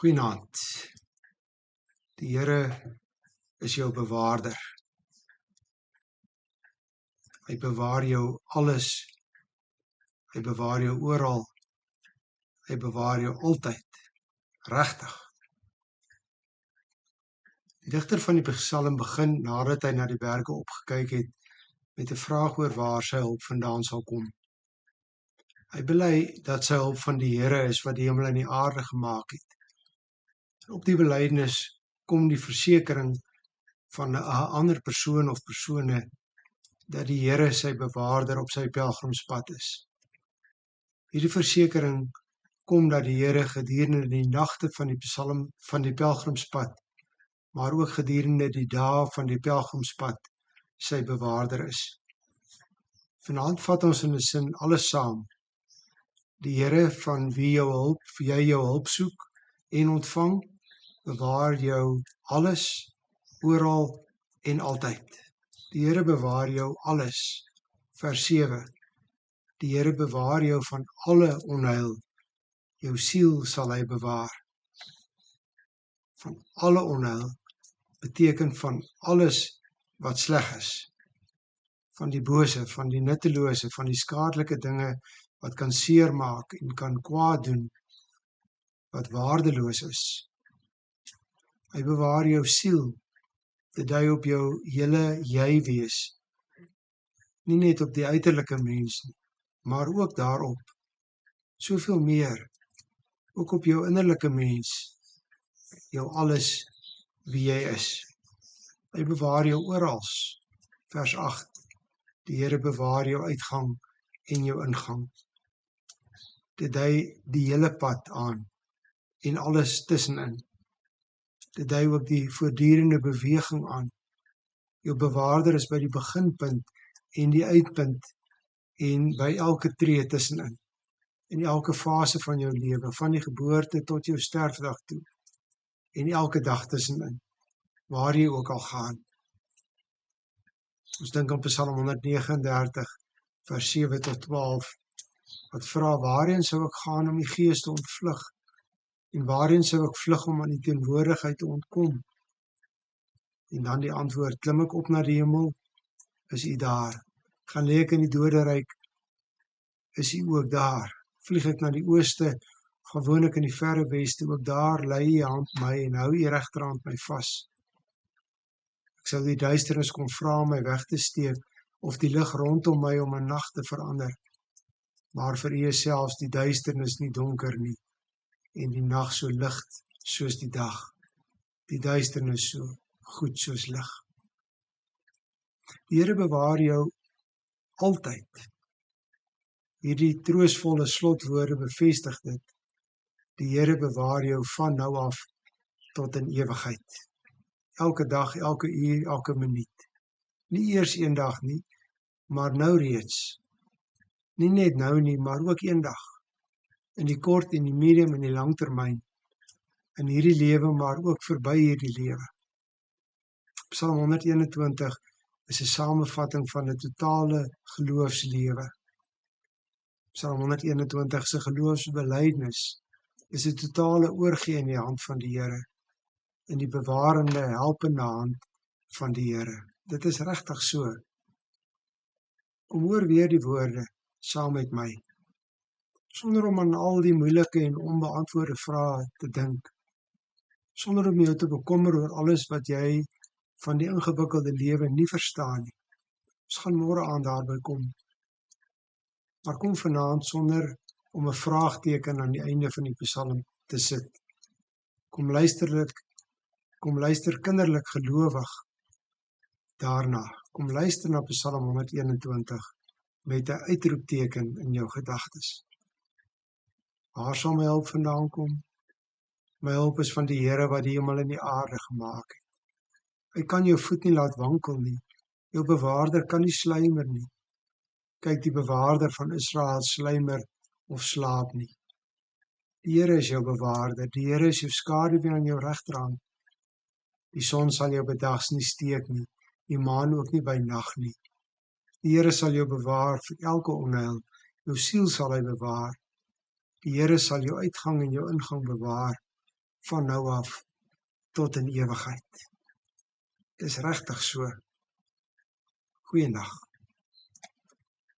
Goeienaand. Die Here is jou bewaarder. Hy bewaar jou alles. Hy bewaar jou oral. Hy bewaar jou altyd. Regtig. Die digter van die Psalm begin nadat hy na die berge opgekyk het met 'n vraag oor waar sy hulp vandaan sal kom. Hy bely dat sy hulp van die Here is wat die hemel en die aarde gemaak het. En op die belydenis kom die versekering van 'n ander persoon of persone dat die Here sy bewaarder op sy pelgrimspad is. Hierdie versekering kom dat die Here gedurende die nagte van die pelgrimspad, maar ook gedurende die dae van die pelgrimspad sy bewaarder is. Vanaand vat ons in 'n sin alles saam. Die Here van wie jy jou hulp soek en ontvang, bewaar jou alles, oral en altyd. Die Here bewaar jou alles. Vers 7. Die Here bewaar jou van alle onheil. Jou siel sal hy bewaar. Van alle onheil beteken van alles wat sleg is. Van die bose, van die nuttelose, van die skadelike dinge wat kan seermaak en kan kwaad doen, wat waardeloos is. Hy bewaar jou siel. Dit dui op jou hele jy wees. Nie net op die uiterlike mens nie, maar ook daarop. Soveel meer, ook op jou innerlike mens, jou alles wie jy is. Hy bewaar jou orals. Vers 8. Die Here bewaar jou uitgang en jou ingang. Dit dui die hele pad aan en alles tussenin. Dit dui ook die voortdurende beweging aan. Jou bewaarder is by die beginpunt en die uitpunt en by elke tree tussenin. In elke fase van jou lewe, van die geboorte tot jou sterfdag toe. En elke dag tussenin, waar jy ook al gaan. Ons dink aan Psalm 139, vers 7 tot 12, wat vra, waarheen sou ek gaan om die gees te ontvlug? En waarheen sou ek vlug om aan die teenwoordigheid te ontkom? En dan die antwoord, klim ek op na die hemel, is U daar. Gaan lê ek in die doderyk, is U ook daar. Vlieg ek na die ooste, gaan woon ek in die verre weste, ook daar lei U hand my en hou U regterhand my vas. Ek sal die duisternis kom vra om my weg te steek, of die lig rondom my om 'n nag te verander. Maar vir U is selfs die duisternis nie donker nie, en die nag so lig soos die dag, die duisternis so goed soos lig. Die Here bewaar jou altyd. Hierdie troostvolle slotwoorde bevestig dit. Die Here bewaar jou van nou af tot in ewigheid. Elke dag, elke uur, elke minuut. Nie eers eendag nie, maar nou reeds. Nie net nou nie, maar ook eendag. In die kort en die medium en die langtermyn. In hierdie lewe, maar ook verby hierdie lewe. Psalm 121 is 'n samevatting van 'n totale geloofslewe. Psalm 121 se geloofsbelydenis is 'n totale oorgee in die hand van die Here, in die bewarende, helpende hand van die Here. Dit is regtig so. Kom hoor weer die woorde saam met my, sonder om aan al die moeilike en onbeantwoorde vrae te dink, sonder om jou te bekommer oor alles wat jy van die ingewikkelde lewe nie verstaan nie. Ons gaan môre aan daarby kom. Maar kom vanaand sonder om 'n vraagteken aan die einde van die Psalm te sit. Kom luister kinderlik gelowig daarna. Kom luister na Psalm 121 met 'n uitroepteken in jou gedagtes. Waar sal my hulp vandaan kom? My hulp is van die Here wat die hemel en die aarde gemaak het. Hy kan jou voet nie laat wankel nie. Jou bewaarder kan nie sluimer nie. Kyk, die bewaarder van Israel sluimer of slaap nie. Die Here is jou bewaarder. Die Here is jou skaduwee aan jou regterhand. Die son sal jou bedags nie steek nie, die maan ook nie by nag nie. Die Here sal jou bewaar vir elke onheil. Jou siel sal hy bewaar. Die Here sal jou uitgang en jou ingang bewaar. van nou af tot in ewigheid. Dis regtig so. Goeiedag.